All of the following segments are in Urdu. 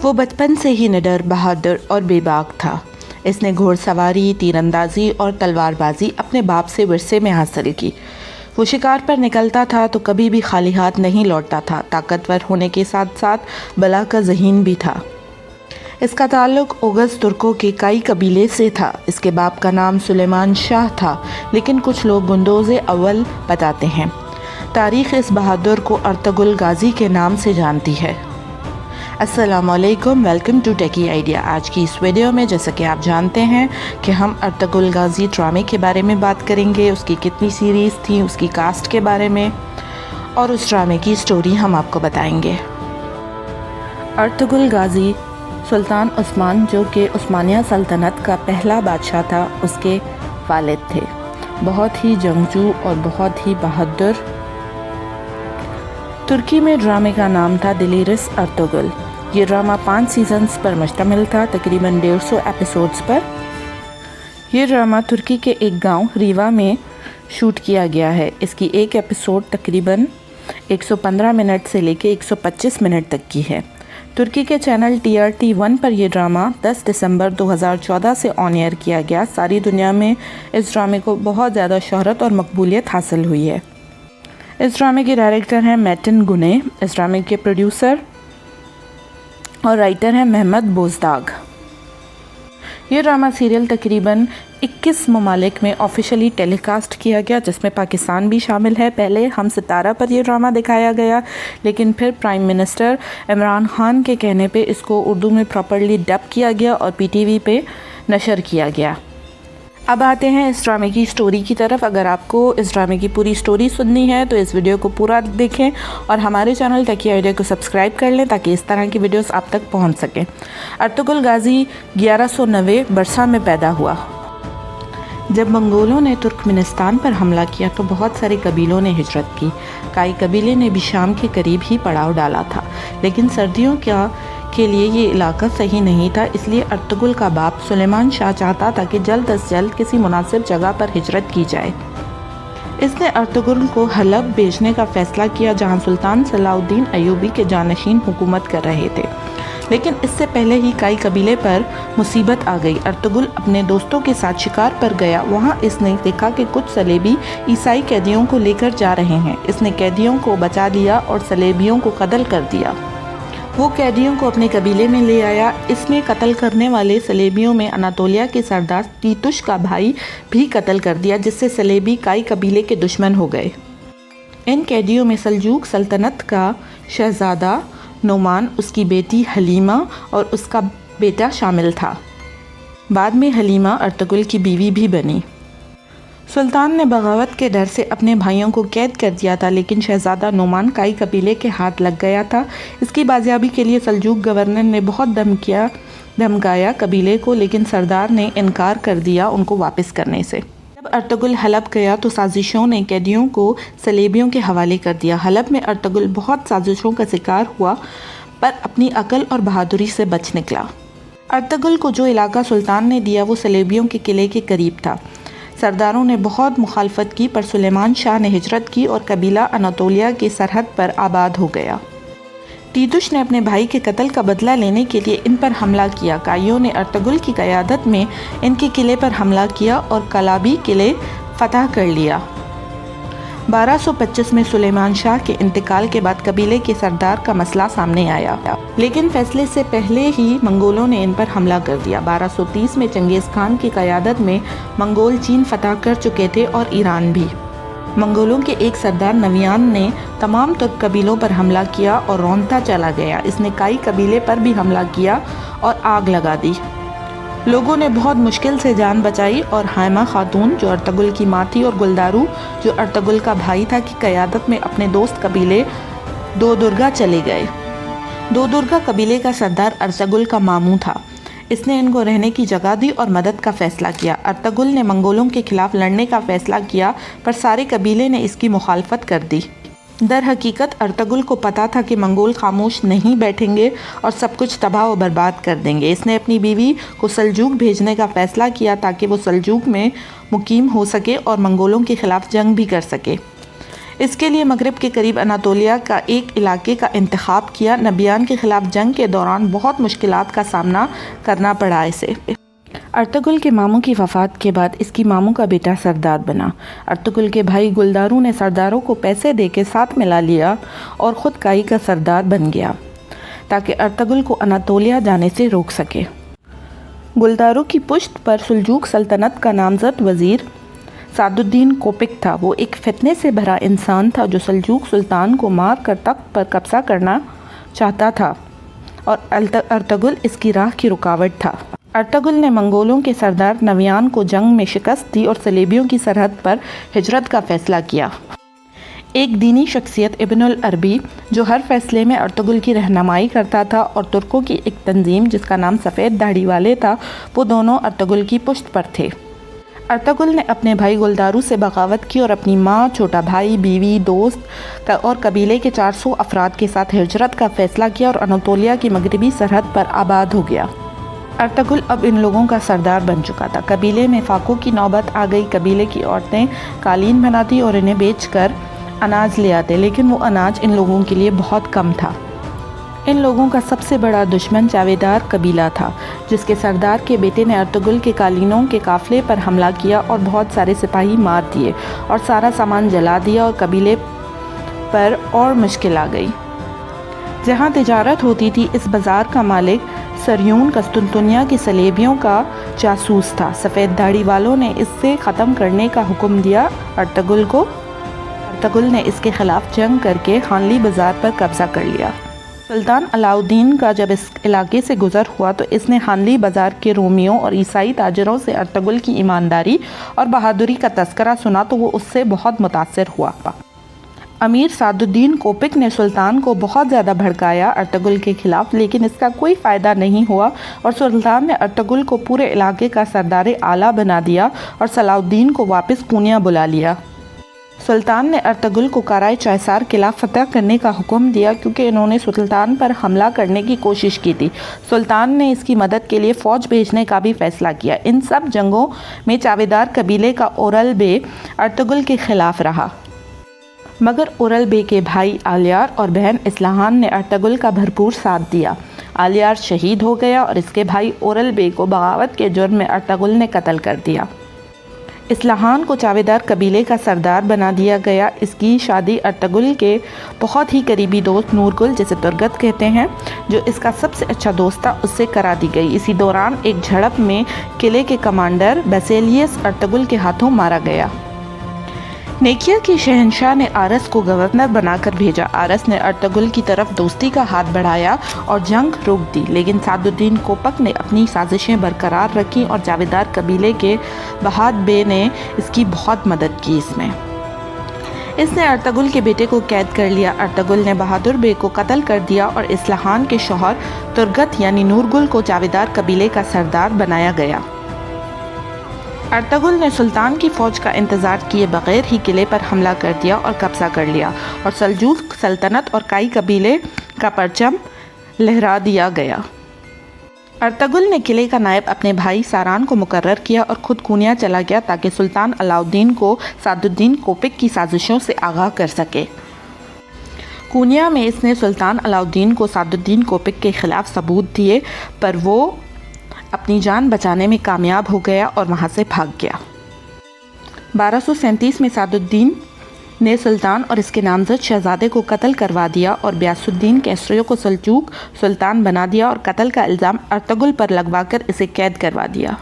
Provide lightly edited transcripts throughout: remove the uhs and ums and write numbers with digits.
وہ بچپن سے ہی نڈر، بہادر اور بے باک تھا۔ اس نے گھوڑ سواری، تیر اندازی اور تلوار بازی اپنے باپ سے ورثے میں حاصل کی۔ وہ شکار پر نکلتا تھا تو کبھی بھی خالی ہاتھ نہیں لوٹتا تھا۔ طاقتور ہونے کے ساتھ ساتھ بلا کا ذہین بھی تھا۔ اس کا تعلق اوغز ترکوں کے کائی قبیلے سے تھا۔ اس کے باپ کا نام سلیمان شاہ تھا، لیکن کچھ لوگ گندوز اول بتاتے ہیں۔ تاریخ اس بہادر کو ارطغرل غازی کے نام سے جانتی ہے۔ السلام علیکم، ویلکم ٹو ٹیکی آئیڈیا۔ آج کی اس ویڈیو میں جیسا کہ آپ جانتے ہیں کہ ہم ارطغرل غازی ڈرامے کے بارے میں بات کریں گے، اس کی کتنی سیریز تھیں، اس کی کاسٹ کے بارے میں، اور اس ڈرامے کی سٹوری ہم آپ کو بتائیں گے۔ ارطغرل غازی سلطان عثمان، جو کہ عثمانیہ سلطنت کا پہلا بادشاہ تھا، اس کے والد تھے۔ بہت ہی جنگجو اور بہت ہی بہادر۔ ترکی میں ڈرامے کا نام تھا دلیرس ارطغرل۔ یہ ڈرامہ 5 سیزنز پر مشتمل تھا، تقریباً 150 ایپیسوڈز پر۔ یہ ڈرامہ ترکی کے ایک گاؤں ریوا میں شوٹ کیا گیا ہے۔ اس کی ایک ایپیسوڈ تقریباً 115 منٹ سے لے کے 125 منٹ تک کی ہے۔ ترکی کے چینل TRT1 پر یہ ڈرامہ 10 دسمبر 2014 سے آن ایئر کیا گیا۔ ساری دنیا میں اس ڈرامے کو بہت زیادہ شہرت اور مقبولیت حاصل ہوئی ہے۔ اس ڈرامے کے ڈائریکٹر ہیں میٹن گنے۔ اس ڈرامے کے پروڈیوسر اور رائٹر ہیں محمد بوزداغ۔ یہ ڈرامہ سیریل تقریباً 21 ممالک میں آفیشلی ٹیلی کاسٹ کیا گیا، جس میں پاکستان بھی شامل ہے۔ پہلے ہم ستارہ پر یہ ڈرامہ دکھایا گیا، لیکن پھر پرائم منسٹر عمران خان کے کہنے پہ اس کو اردو میں پراپرلی ڈب کیا گیا اور PTV پہ نشر کیا گیا۔ اب آتے ہیں اس ڈرامے کی سٹوری کی طرف۔ اگر آپ کو اس ڈرامے کی پوری سٹوری سننی ہے تو اس ویڈیو کو پورا دیکھیں اور ہمارے چینل ٹیکی آئیڈیا کو سبسکرائب کر لیں تاکہ اس طرح کی ویڈیوز آپ تک پہنچ سکیں۔ ارطغرل غازی 1190 برسا میں پیدا ہوا۔ جب منگولوں نے ترکمنستان پر حملہ کیا تو بہت سارے قبیلوں نے ہجرت کی۔ کائی قبیلے نے بھی شام کے قریب ہی پڑاؤ ڈالا تھا، لیکن سردیوں کے لیے یہ علاقہ صحیح نہیں تھا، اس لیے ارطغرل کا باپ سلیمان شاہ چاہتا تھا کہ جلد از جلد کسی مناسب جگہ پر ہجرت کی جائے۔ اس نے ارطغرل کو حلب بھیجنے کا فیصلہ کیا، جہاں سلطان صلاح الدین ایوبی کے جانشین حکومت کر رہے تھے، لیکن اس سے پہلے ہی کائی قبیلے پر مصیبت آ گئی۔ ارطغرل اپنے دوستوں کے ساتھ شکار پر گیا۔ وہاں اس نے دیکھا کہ کچھ صلیبی عیسائی قیدیوں کو لے کر جا رہے ہیں۔ اس نے قیدیوں کو بچا لیا اور صلیبیوں کو قتل کر دیا۔ وہ قیدیوں کو اپنے قبیلے میں لے آیا۔ اس میں قتل کرنے والے صلیبیوں میں اناطولیہ کے سردار تیتوش کا بھائی بھی قتل کر دیا، جس سے صلیبی کائی قبیلے کے دشمن ہو گئے۔ ان قیدیوں میں سلجوق سلطنت کا شہزادہ نعمان، اس کی بیٹی حلیمہ اور اس کا بیٹا شامل تھا۔ بعد میں حلیمہ ارطغرل کی بیوی بھی بنی۔ سلطان نے بغاوت کے ڈر سے اپنے بھائیوں کو قید کر دیا تھا، لیکن شہزادہ نعمان کائی قبیلے کے ہاتھ لگ گیا تھا۔ اس کی بازیابی کے لیے سلجوق گورنر نے بہت دھمکایا قبیلے کو، لیکن سردار نے انکار کر دیا ان کو واپس کرنے سے۔ جب ارطغرل حلب گیا تو سازشوں نے قیدیوں کو صلیبیوں کے حوالے کر دیا۔ حلب میں ارطغرل بہت سازشوں کا شکار ہوا، پر اپنی عقل اور بہادری سے بچ نکلا۔ ارطغرل کو جو علاقہ سلطان نے دیا وہ صلیبیوں کے قلعے کے قریب تھا۔ سرداروں نے بہت مخالفت کی، پر سلیمان شاہ نے ہجرت کی اور قبیلہ اناطولیہ کی سرحد پر آباد ہو گیا۔ تیتوش نے اپنے بھائی کے قتل کا بدلہ لینے کے لیے ان پر حملہ کیا۔ کائیوں نے ارطغرل کی قیادت میں ان کے قلعے پر حملہ کیا اور کلابی قلعے فتح کر لیا۔ 1225 میں سلیمان شاہ کے انتقال کے بعد قبیلے کے سردار کا مسئلہ سامنے آیا، لیکن فیصلے سے پہلے ہی منگولوں نے ان پر حملہ کر دیا۔ 1230 میں چنگیز خان کی قیادت میں منگول چین فتح کر چکے تھے اور ایران بھی۔ منگولوں کے ایک سردار نویان نے تمام ترک قبیلوں پر حملہ کیا اور رونتا چلا گیا۔ اس نے کائی قبیلے پر بھی حملہ کیا اور آگ لگا دی۔ لوگوں نے بہت مشکل سے جان بچائی اور حائمہ خاتون، جو ارطغرل کی ماں تھی، اور گلدارو، جو ارطغرل کا بھائی تھا، کی قیادت میں اپنے دوست قبیلے دودرگا چلے گئے۔ دودرگا قبیلے کا سردار ارطغرل کا ماموں تھا۔ اس نے ان کو رہنے کی جگہ دی اور مدد کا فیصلہ کیا۔ ارطغرل نے منگولوں کے خلاف لڑنے کا فیصلہ کیا، پر سارے قبیلے نے اس کی مخالفت کر دی۔ در حقیقت ارطغرل کو پتا تھا کہ منگول خاموش نہیں بیٹھیں گے اور سب کچھ تباہ و برباد کر دیں گے۔ اس نے اپنی بیوی کو سلجوق بھیجنے کا فیصلہ کیا تاکہ وہ سلجوق میں مقیم ہو سکے اور منگولوں کے خلاف جنگ بھی کر سکے۔ اس کے لیے مغرب کے قریب اناطولیہ کا ایک علاقے کا انتخاب کیا۔ نبیان کے خلاف جنگ کے دوران بہت مشکلات کا سامنا کرنا پڑا اسے۔ ارطغرل کے ماموں کی وفات کے بعد اس کی ماموں کا بیٹا سردار بنا۔ ارطغرل کے بھائی گلدارو نے سرداروں کو پیسے دے کے ساتھ ملا لیا اور خود کائی کا سردار بن گیا تاکہ ارطغرل کو اناطولیہ جانے سے روک سکے۔ گلدارو کی پشت پر سلجوق سلطنت کا نامزد وزیر سعد الدین کوپک تھا۔ وہ ایک فتنے سے بھرا انسان تھا جو سلجوق سلطان کو مار کر تخت پر قبضہ کرنا چاہتا تھا اور ارطغرل اس کی راہ کی رکاوٹ تھا۔ ارطغرل نے منگولوں کے سردار نویان کو جنگ میں شکست دی اور صلیبیوں کی سرحد پر ہجرت کا فیصلہ کیا۔ ایک دینی شخصیت ابن العربی جو ہر فیصلے میں ارطغرل کی رہنمائی کرتا تھا اور ترکوں کی ایک تنظیم جس کا نام سفید داڑھی والے تھا، وہ دونوں ارطغرل کی پشت پر تھے۔ ارطغرل نے اپنے بھائی گلدارو سے بغاوت کی اور اپنی ماں، چھوٹا بھائی، بیوی، دوست اور قبیلے کے 400 افراد کے ساتھ ہجرت کا فیصلہ کیا اور اناطولیہ کی مغربی سرحد پر آباد ہو گیا۔ ارطغرل اب ان لوگوں کا سردار بن چکا تھا۔ قبیلے میں فاقوں کی نوبت آ گئی۔ قبیلے کی عورتیں قالین بناتی اور انہیں بیچ کر اناج لے آتے، لیکن وہ اناج ان لوگوں کے لیے بہت کم تھا۔ ان لوگوں کا سب سے بڑا دشمن چاویدار قبیلہ تھا، جس کے سردار کے بیٹے نے ارطغرل کے قالینوں کے قافلے پر حملہ کیا اور بہت سارے سپاہی مار دیے اور سارا سامان جلا دیا اور قبیلے پر اور مشکل آ گئی۔ جہاں تجارت ہوتی تھی، اس بازار کا مالک سریون قسطنطنیہ کے صلیبیوں کا جاسوس تھا۔ سفید داڑھی والوں نے اس سے ختم کرنے کا حکم دیا ارطغرل کو۔ ارطغرل نے اس کے خلاف جنگ کر کے خانلی بازار پر قبضہ کر لیا۔ سلطان علاء الدین کا جب اس علاقے سے گزر ہوا تو اس نے خانلی بازار کے رومیوں اور عیسائی تاجروں سے ارطغرل کی ایمانداری اور بہادری کا تذکرہ سنا تو وہ اس سے بہت متاثر ہوا۔ امیر سعد الدین کوپک نے سلطان کو بہت زیادہ بھڑکایا ارطغرل کے خلاف، لیکن اس کا کوئی فائدہ نہیں ہوا اور سلطان نے ارطغرل کو پورے علاقے کا سردار اعلیٰ بنا دیا اور صلاح الدین کو واپس پونیا بلا لیا۔ سلطان نے ارطغرل کو کارائے چائسار قلعہ فتح کرنے کا حکم دیا کیونکہ انہوں نے سلطان پر حملہ کرنے کی کوشش کی تھی۔ سلطان نے اس کی مدد کے لیے فوج بھیجنے کا بھی فیصلہ کیا۔ ان سب جنگوں میں چاویدار قبیلے کا اورل بے ارطغرل کے خلاف رہا، مگر اورل بے کے بھائی آلیار اور بہن اصلاحان نے ارطغرل کا بھرپور ساتھ دیا۔ آلیار شہید ہو گیا اور اس کے بھائی اورل بے کو بغاوت کے جرم میں ارطغرل نے قتل کر دیا۔ اصلاحان کو چاویدار قبیلے کا سردار بنا دیا گیا۔ اس کی شادی ارطغرل کے بہت ہی قریبی دوست نورگل، جسے ترگت کہتے ہیں، جو اس کا سب سے اچھا دوست تھا، اس سے کرا دی گئی۔ اسی دوران ایک جھڑپ میں قلعے کے کمانڈر بیسیلیس ارطغرل کے ہاتھوں مارا گیا۔ نیکیا کے شہنشاہ نے آرس کو گورنر بنا کر بھیجا۔ آرس نے ارطغرل کی طرف دوستی کا ہاتھ بڑھایا اور جنگ روک دی، لیکن سعد الدین کوپک نے اپنی سازشیں برقرار رکھی اور چاویدار قبیلے کے بہاد بے نے اس کی بہت مدد کی۔ اس نے ارطغرل کے بیٹے کو قید کر لیا۔ ارطغرل نے بہادر بے کو قتل کر دیا اور اصلاحان کے شوہر ترگت یعنی نورگل کو چاویدار قبیلے کا سردار بنایا گیا۔ ارطغرل نے سلطان کی فوج کا انتظار کیے بغیر ہی قلعے پر حملہ کر دیا اور قبضہ کر لیا اور سلجوق سلطنت اور کائی قبیلے کا پرچم لہرا دیا گیا۔ ارطغرل نے قلعے کا نائب اپنے بھائی ساران کو مقرر کیا اور خود کونیا چلا گیا تاکہ سلطان علاء الدین کو سعد الدین کوپک کی سازشوں سے آگاہ کر سکے۔ کونیا میں اس نے سلطان علاء الدین کو سعد الدین کوپک کے خلاف ثبوت دیے، پر وہ اپنی جان بچانے میں کامیاب ہو گیا اور وہاں سے بھاگ گیا۔ 1237 میں سعد الدین نے سلطان اور اس کے نامزد شہزادے کو قتل کروا دیا اور بیاس الدین کیسریو کو سلجوق سلطان بنا دیا اور قتل کا الزام ارطغرل پر لگوا کر اسے قید کروا دیا۔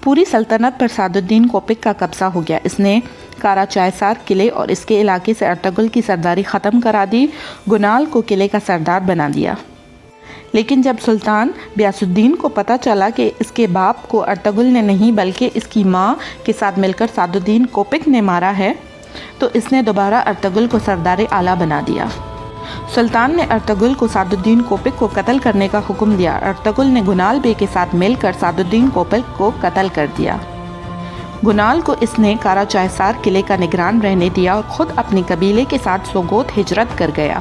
پوری سلطنت پر سعد الدین کوپک کا قبضہ ہو گیا۔ اس نے کارا چائسار قلعے اور اس کے علاقے سے ارطغرل کی سرداری ختم کرا دی، گنال کو قلعے کا سردار بنا دیا۔ لیکن جب سلطان بیاس الدین کو پتہ چلا کہ اس کے باپ کو ارطغرل نے نہیں بلکہ اس کی ماں کے ساتھ مل کر سعد الدین کوپک نے مارا ہے، تو اس نے دوبارہ ارطغرل کو سردار اعلیٰ بنا دیا۔ سلطان نے ارطغرل کو سعد الدین کوپک کو قتل کرنے کا حکم دیا۔ ارطغرل نے گنال بے کے ساتھ مل کر سعد الدین کوپک کو قتل کر دیا۔ گنال کو اس نے کارا چائسار قلعے کا نگران رہنے دیا اور خود اپنی قبیلے کے ساتھ سوگوت ہجرت کر گیا۔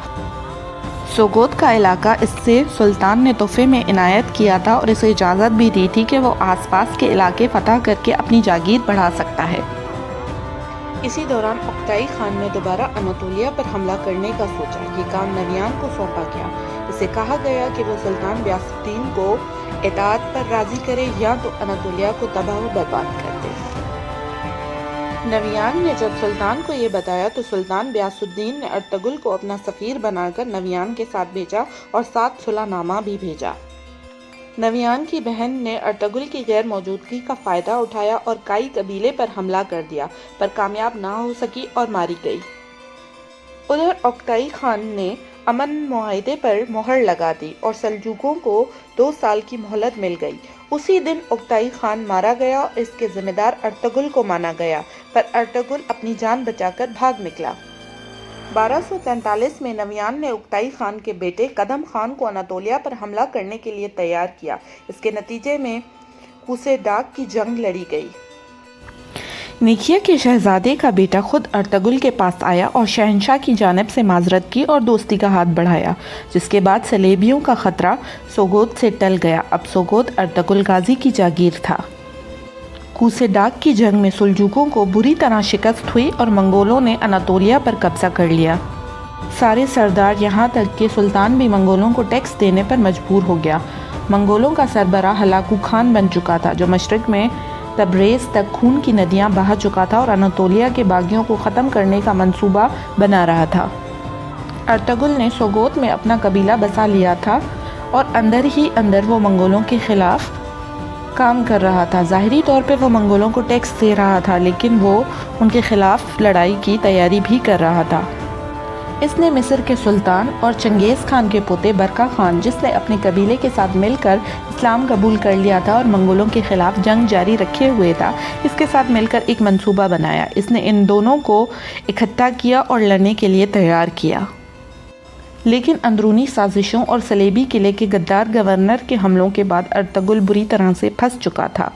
سوگوت کا علاقہ اس سے سلطان نے تحفے میں عنایت کیا تھا اور اسے اجازت بھی دی تھی کہ وہ آس پاس کے علاقے فتح کر کے اپنی جاگیر بڑھا سکتا ہے۔ اسی دوران اوکتائی خان نے دوبارہ اناطولیہ پر حملہ کرنے کا سوچا۔ یہ کام نویان کو سونپا گیا۔ اسے کہا گیا کہ وہ سلطان غیاث الدین کو اطاعت پر راضی کرے یا تو اناطولیہ کو تباہ و برباد کر دے۔ نویان نے جب سلطان کو یہ بتایا تو سلطان غیاث الدین نے ارطغرل کو اپنا سفیر بنا کر نویان کے ساتھ بھیجا اور ساتھ صلح نامہ بھی بھیجا۔ نویان کی بہن نے ارطغرل کی غیر موجودگی کا فائدہ اٹھایا اور کائی قبیلے پر حملہ کر دیا، پر کامیاب نہ ہو سکی اور ماری گئی۔ ادھر اوکتائی خان نے امن معاہدے پر مہر لگا دی اور سلجوقیوں کو 2 سال کی مہلت مل گئی۔ اسی دن اوکتائی خان مارا گیا اور اس کے ذمہ دار ارطغرل کو مانا گیا، پر ارطغرل اپنی جان بچا کر بھاگ نکلا۔ 1243 میں نویان نے اوکتائی خان کے بیٹے قدم خان کو اناطولیہ پر حملہ کرنے کے لیے تیار کیا۔ اس کے نتیجے میں کوسے ڈاک کی جنگ لڑی گئی۔ نیکیا کے شہزادے کا بیٹا خود ارطغرل کے پاس آیا اور شہنشاہ کی جانب سے معذرت کی اور دوستی کا ہاتھ بڑھایا، جس کے بعد صلیبیوں کا خطرہ سوگوت سے ٹل گیا۔ اب سوگوت ارطغرل غازی کی جاگیر تھا۔ کوسے ڈاک کی جنگ میں سلجوقیوں کو بری طرح شکست ہوئی اور منگولوں نے اناطولیہ پر قبضہ کر لیا۔ سارے سردار یہاں تک کہ سلطان بھی منگولوں کو ٹیکس دینے پر مجبور ہو گیا۔ منگولوں کا سربراہ ہلاکو خان بن چکا تھا، جو مشرق میں تبریز تک خون کی ندیاں بہا چکا تھا اور اناطولیہ کے باغیوں کو ختم کرنے کا منصوبہ بنا رہا تھا۔ ارطغرل نے سوگوت میں اپنا قبیلہ بسا لیا تھا اور اندر ہی اندر وہ منگولوں کے خلاف کام کر رہا تھا۔ ظاہری طور پہ وہ منگولوں کو ٹیکس دے رہا تھا، لیکن وہ ان کے خلاف لڑائی کی تیاری بھی کر رہا تھا۔ اس نے مصر کے سلطان اور چنگیز خان کے پوتے برقع خان، جس نے اپنے قبیلے کے ساتھ مل کر اسلام قبول کر لیا تھا اور منگولوں کے خلاف جنگ جاری رکھے ہوئے تھا، اس کے ساتھ مل کر ایک منصوبہ بنایا۔ اس نے ان دونوں کو اکٹھا کیا اور لڑنے کے لیے تیار کیا۔ لیکن اندرونی سازشوں اور صلیبی قلعے کے غدار گورنر کے حملوں کے بعد ارطغرل بری طرح سے پھنس چکا تھا۔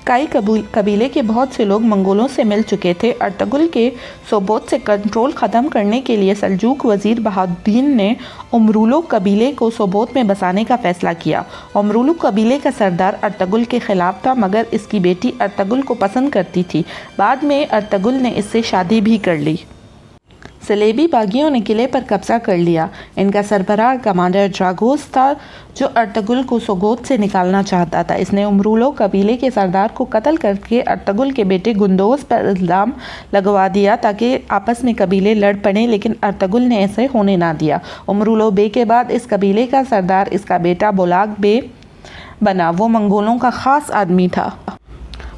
کائی قبیلے کے بہت سے لوگ منگولوں سے مل چکے تھے۔ ارطغرل کے سوگوت سے کنٹرول ختم کرنے کے لیے سلجوق وزیر بہاؤالدین نے امرولو قبیلے کو سوگوت میں بسانے کا فیصلہ کیا۔ امرولو قبیلے کا سردار ارطغرل کے خلاف تھا، مگر اس کی بیٹی ارطغرل کو پسند کرتی تھی۔ بعد میں ارطغرل نے اس سے شادی بھی کر لی۔ صلیبی باغیوں نے قلعے پر قبضہ کر لیا۔ ان کا سربراہ کمانڈر ڈراگوس تھا، جو ارطغرل کو سوگوت سے نکالنا چاہتا تھا۔ اس نے امرولو قبیلے کے سردار کو قتل کر کے ارطغرل کے بیٹے گندوز پر الزام لگوا دیا تاکہ آپس میں قبیلے لڑ پڑیں، لیکن ارطغرل نے ایسے ہونے نہ دیا۔ امرولو بے کے بعد اس قبیلے کا سردار اس کا بیٹا بولاگ بے بنا۔ وہ منگولوں کا خاص آدمی تھا۔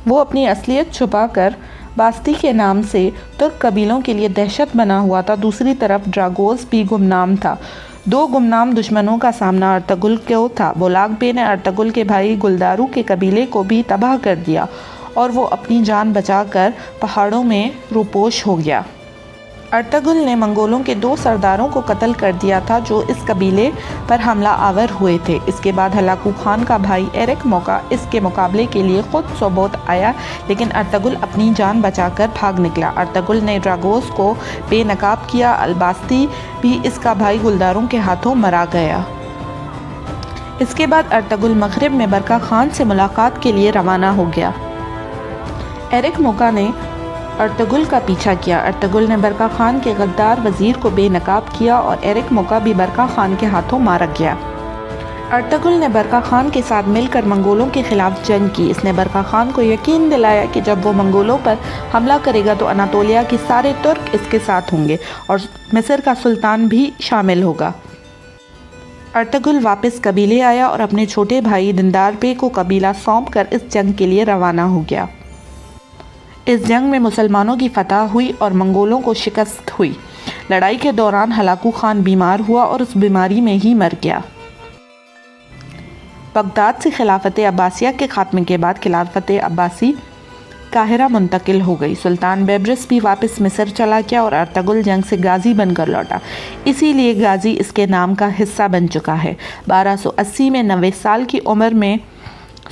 وہ اپنی اصلیت چھپا کر باستی کے نام سے ترک قبیلوں کے لیے دہشت بنا ہوا تھا۔ دوسری طرف ڈراگوس بھی گمنام تھا۔ 2 گمنام دشمنوں کا سامنا ارطغرل کو تھا۔ بولاگ بے نے ارطغرل کے بھائی گلدارو کے قبیلے کو بھی تباہ کر دیا اور وہ اپنی جان بچا کر پہاڑوں میں روپوش ہو گیا۔ ارطغرل نے منگولوں کے 2 سرداروں کو قتل کر دیا تھا، جو اس قبیلے پر حملہ آور ہوئے تھے۔ اس کے بعد ہلاکو خان کا بھائی ایرک موقع اس کے مقابلے کے لیے خود سوگوت آیا، لیکن ارطغرل اپنی جان بچا کر بھاگ نکلا۔ ارطغرل نے ڈراگوس کو بے نقاب کیا۔ الباستی بھی اس کا بھائی گلداروں کے ہاتھوں مرا گیا۔ اس کے بعد ارطغرل مغرب میں برقع خان سے ملاقات کے لیے روانہ ہو گیا۔ ایرک موقع نے ارطغرل کا پیچھا کیا۔ ارطغرل نے برقع خان کے غدار وزیر کو بے نقاب کیا اور ایرک موقع بھی برقع خان کے ہاتھوں مارا گیا۔ ارطغرل نے برقع خان کے ساتھ مل کر منگولوں کے خلاف جنگ کی۔ اس نے برقع خان کو یقین دلایا کہ جب وہ منگولوں پر حملہ کرے گا تو اناطولیہ کے سارے ترک اس کے ساتھ ہوں گے اور مصر کا سلطان بھی شامل ہوگا۔ ارطغرل واپس قبیلے آیا اور اپنے چھوٹے بھائی دندار بے کو قبیلہ سونپ کر اس جنگ کے لیے روانہ ہو گیا۔ اس جنگ میں مسلمانوں کی فتح ہوئی اور منگولوں کو شکست ہوئی۔ لڑائی کے دوران ہلاکو خان بیمار ہوا اور اس بیماری میں ہی مر گیا۔ بغداد سے خلافت عباسیہ کے خاتمے کے بعد خلافت عباسی قاہرہ منتقل ہو گئی۔ سلطان بیبرس بھی واپس مصر چلا گیا اور ارطغرل جنگ سے غازی بن کر لوٹا، اسی لیے غازی اس کے نام کا حصہ بن چکا ہے۔ 1280 میں 90 سال کی عمر میں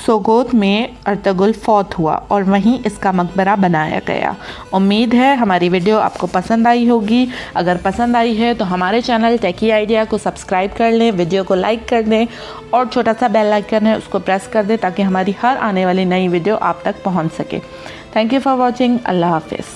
سوگوت میں ارطغرل فوت ہوا اور وہیں اس کا مقبرہ بنایا گیا۔ امید ہے ہماری ویڈیو آپ کو پسند آئی ہوگی۔ اگر پسند آئی ہے تو ہمارے چینل ٹیکی آئیڈیا کو سبسکرائب کر لیں، ویڈیو کو لائک کر دیں اور چھوٹا سا بیل آئیکن ہے اس کو پریس کر دیں تاکہ ہماری ہر آنے والی نئی ویڈیو آپ تک پہنچ سکے۔ Thank you for watching. اللہ حافظ۔